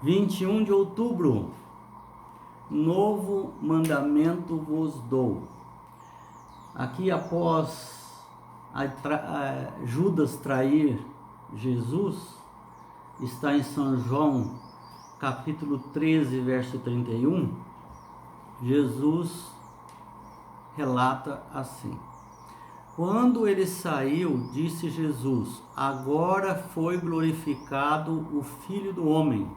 21 de outubro, novo mandamento vos dou. Aqui após Judas trair Jesus, está em São João, capítulo 13, verso 31, Jesus relata assim: quando ele saiu, disse Jesus: agora foi glorificado o Filho do Homem,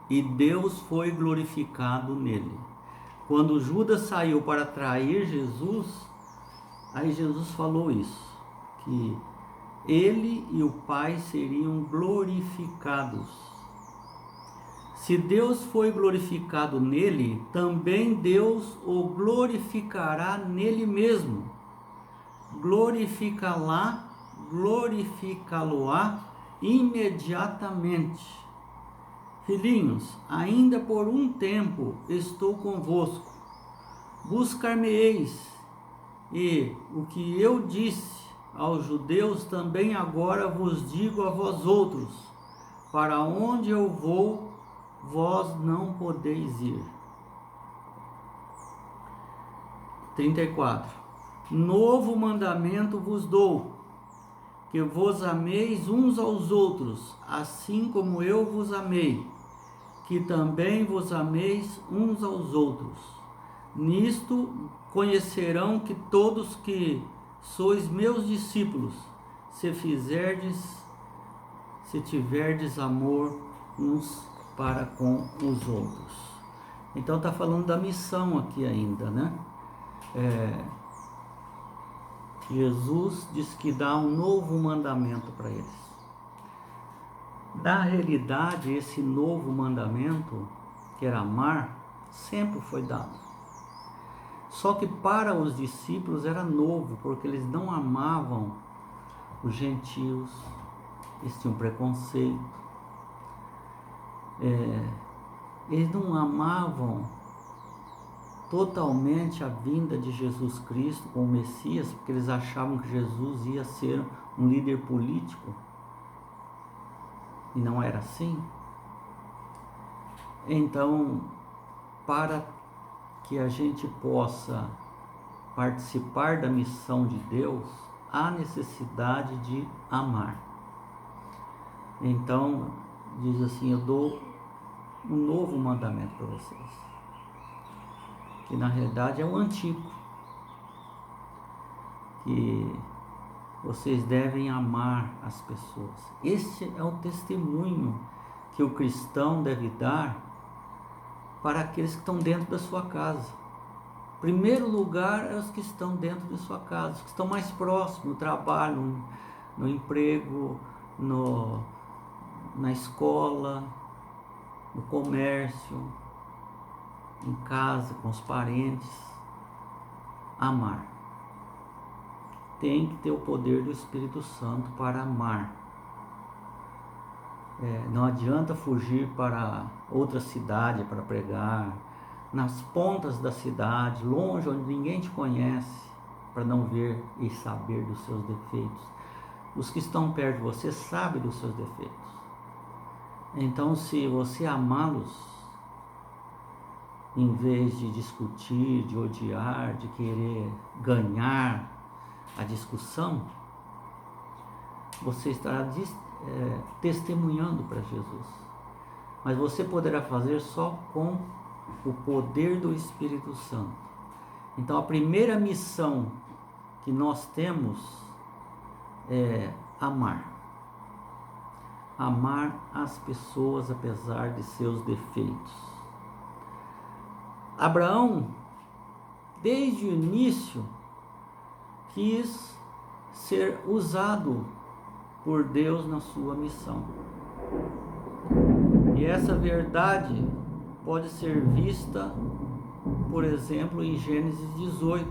e Deus foi glorificado nele. Quando Judas saiu para trair Jesus, aí Jesus falou isso, que ele e o Pai seriam glorificados. Se Deus foi glorificado nele, também Deus o glorificará nele mesmo. Glorificá-lo-á imediatamente. Filhinhos, ainda por um tempo estou convosco. Buscar-me-eis, e o que eu disse aos judeus também agora vos digo a vós outros: para onde eu vou, vós não podeis ir. 34. Novo mandamento vos dou, que vos ameis uns aos outros, assim como eu vos amei, que também vos ameis uns aos outros. Nisto conhecerão que todos que sois meus discípulos, se tiverdes amor uns para com os outros. Então está falando da missão aqui ainda, né? Jesus diz que dá um novo mandamento para eles. Na realidade, esse novo mandamento, que era amar, sempre foi dado. Só que para os discípulos era novo, porque eles não amavam os gentios, eles tinham preconceito, eles não amavam totalmente a vinda de Jesus Cristo como Messias, porque eles achavam que Jesus ia ser um líder político, e não era assim. Então, para que a gente possa participar da missão de Deus, há necessidade de amar. Então, diz assim: eu dou um novo mandamento para vocês, que na realidade é o antigo, que vocês devem amar as pessoas. Este é o testemunho que o cristão deve dar para aqueles que estão dentro da sua casa. Primeiro lugar é os que estão dentro de sua casa, os que estão mais próximos, no trabalho, no emprego, na escola, no comércio, em casa, com os parentes. Amar. Tem que ter o poder do Espírito Santo para amar. Não adianta fugir para outra cidade para pregar, nas pontas da cidade, longe, onde ninguém te conhece, para não ver e saber dos seus defeitos. Os que estão perto de você sabem dos seus defeitos. Então, se você amá-los, em vez de discutir, de odiar, de querer ganhar a discussão, você estará testemunhando para Jesus. Mas você poderá fazer só com o poder do Espírito Santo. Então, a primeira missão que nós temos é amar. Amar as pessoas apesar de seus defeitos. Abraão, desde o início, quis ser usado por Deus na sua missão. E essa verdade pode ser vista, por exemplo, em Gênesis 18,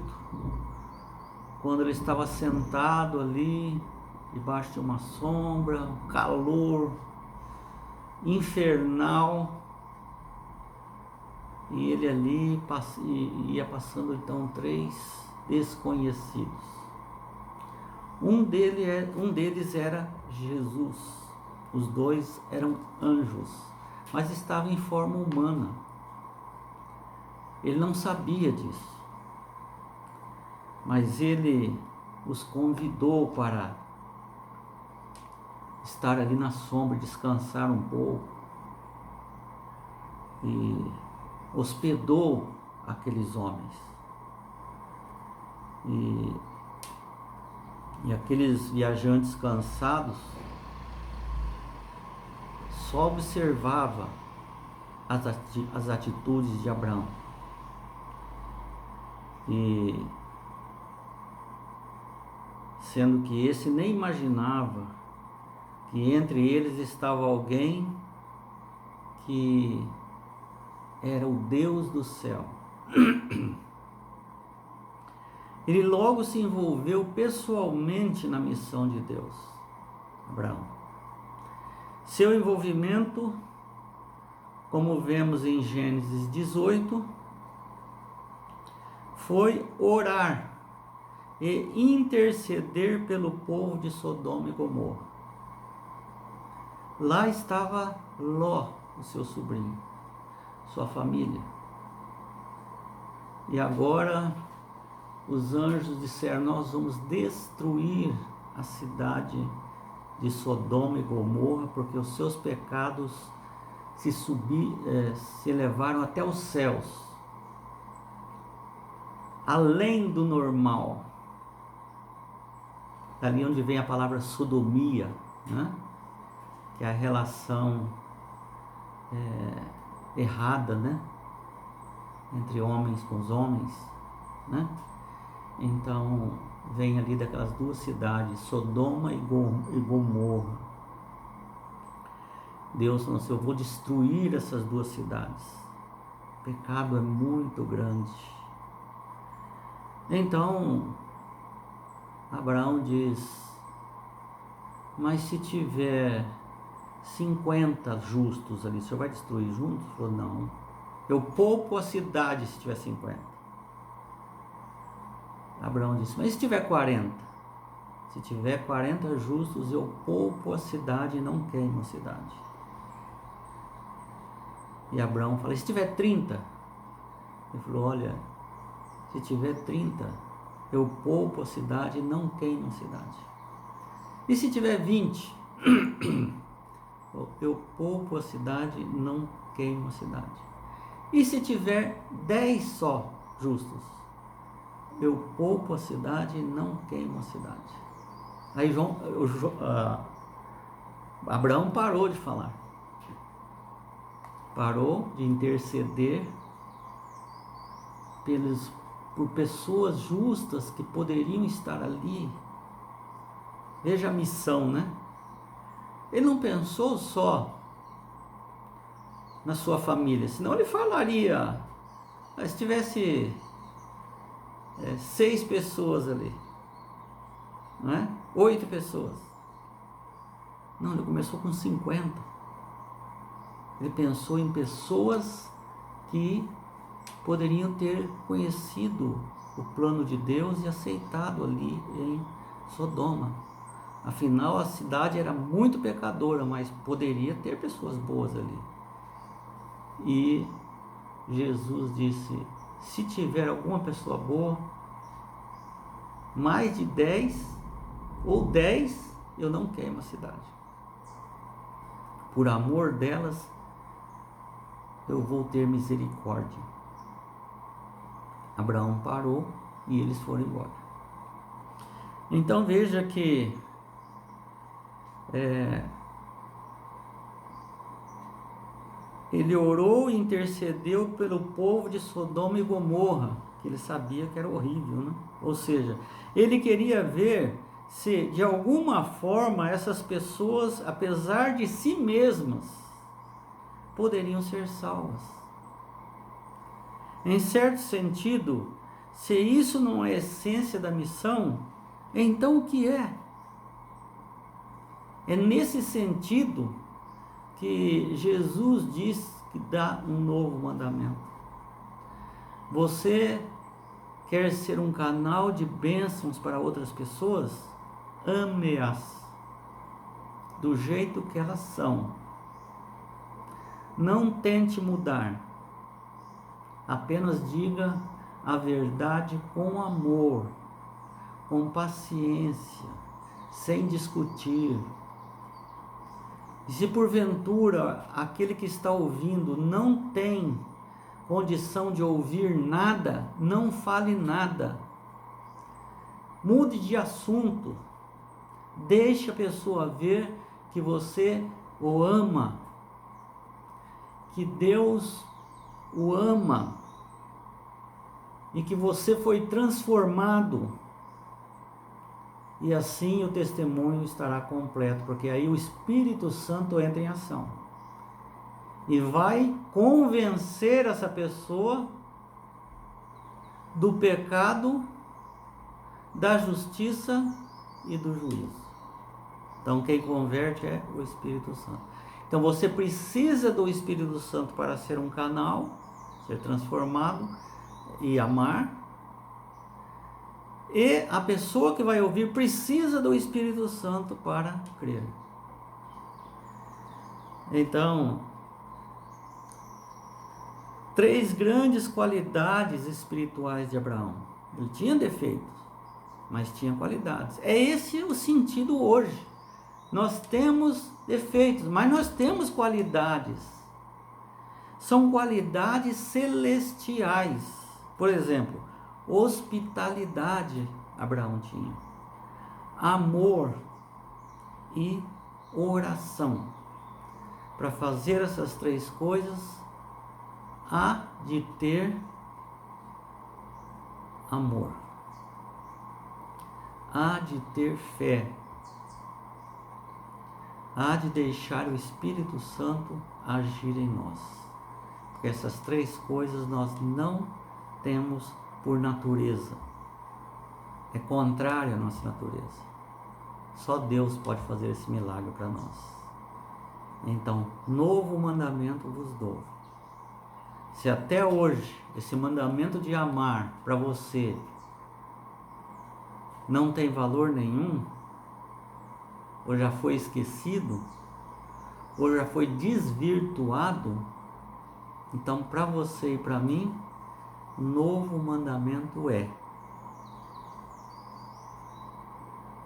quando ele estava sentado ali, debaixo de uma sombra, um calor infernal, e ele ali ia passando então 3 desconhecidos. Um deles era Jesus. Os dois eram anjos, mas estavam em forma humana. Ele não sabia disso, mas ele os convidou para estar ali na sombra, descansar um pouco, e hospedou aqueles homens. E aqueles viajantes cansados só observava as atitudes de Abraão. E sendo que esse nem imaginava que entre eles estava alguém que era o Deus do céu. Ele logo se envolveu pessoalmente na missão de Deus, Abraão. Seu envolvimento, como vemos em Gênesis 18, foi orar e interceder pelo povo de Sodoma e Gomorra. Lá estava Ló, o seu sobrinho, sua família. E agora os anjos disseram: nós vamos destruir a cidade de Sodoma e Gomorra, porque os seus pecados se elevaram até os céus, além do normal. Dali onde vem a palavra sodomia, né? Que é a relação errada, né? Entre homens com os homens, né? Então vem ali daquelas duas cidades, Sodoma e Gomorra. Deus falou assim: eu vou destruir essas duas cidades. O pecado é muito grande. Então Abraão diz: mas se tiver 50 justos ali, o senhor vai destruir juntos? Ele falou: não, eu poupo a cidade se tiver 50. Abraão disse: mas se tiver 40? Se tiver 40 justos, eu poupo a cidade e não queimo a cidade. E Abraão falou: se tiver 30? Ele falou: olha, se tiver 30, eu poupo a cidade e não queimo a cidade. E se tiver 20? Eu poupo a cidade e não queimo a cidade. E se tiver 10 só justos? Eu poupo a cidade e não queimo a cidade. Aí Abraão parou de falar. Parou de interceder por pessoas justas que poderiam estar ali. Veja a missão, né? Ele não pensou só na sua família, senão ele falaria: se tivesse 6 pessoas ali, não é? 8 pessoas. Não, ele começou com 50. Ele pensou em pessoas que poderiam ter conhecido o plano de Deus e aceitado ali em Sodoma. Afinal, a cidade era muito pecadora, mas poderia ter pessoas boas ali. E Jesus disse: se tiver alguma pessoa boa, mais de 10 ou 10, eu não queimo a cidade. Por amor delas, eu vou ter misericórdia. Abraão parou e eles foram embora. Então veja que ele orou e intercedeu pelo povo de Sodoma e Gomorra, que ele sabia que era horrível, né? Ou seja, ele queria ver se de alguma forma essas pessoas, apesar de si mesmas, poderiam ser salvas. Em certo sentido, se isso não é a essência da missão, então o que é? É nesse sentido que Jesus diz que dá um novo mandamento. Você quer ser um canal de bênçãos para outras pessoas? Ame-as. do jeito que elas são. Não tente mudar. Apenas diga a verdade com amor, com paciência, sem discutir. E se porventura aquele que está ouvindo não tem condição de ouvir nada, não fale nada. Mude de assunto. Deixe a pessoa ver que você o ama, que Deus o ama e que você foi transformado. E assim o testemunho estará completo, porque aí o Espírito Santo entra em ação e vai convencer essa pessoa do pecado, da justiça e do juízo. Então quem converte é o Espírito Santo. Então você precisa do Espírito Santo para ser um canal, ser transformado e amar. E a pessoa que vai ouvir precisa do Espírito Santo para crer. Então, 3 grandes qualidades espirituais de Abraão. Ele tinha defeitos, mas tinha qualidades. É esse o sentido hoje. Nós temos defeitos, mas nós temos qualidades. São qualidades celestiais. Por exemplo, hospitalidade Abraão tinha, amor e oração. Para fazer essas 3 coisas, há de ter amor, há de ter fé, há de deixar o Espírito Santo agir em nós. Porque essas 3 coisas nós não temos por natureza. É contrário à nossa natureza. Só Deus pode fazer esse milagre para nós. Então, novo mandamento vos dou. Se até hoje esse mandamento de amar para você não tem valor nenhum, ou já foi esquecido, ou já foi desvirtuado, então para você e para mim, o novo mandamento é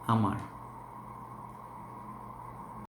amar.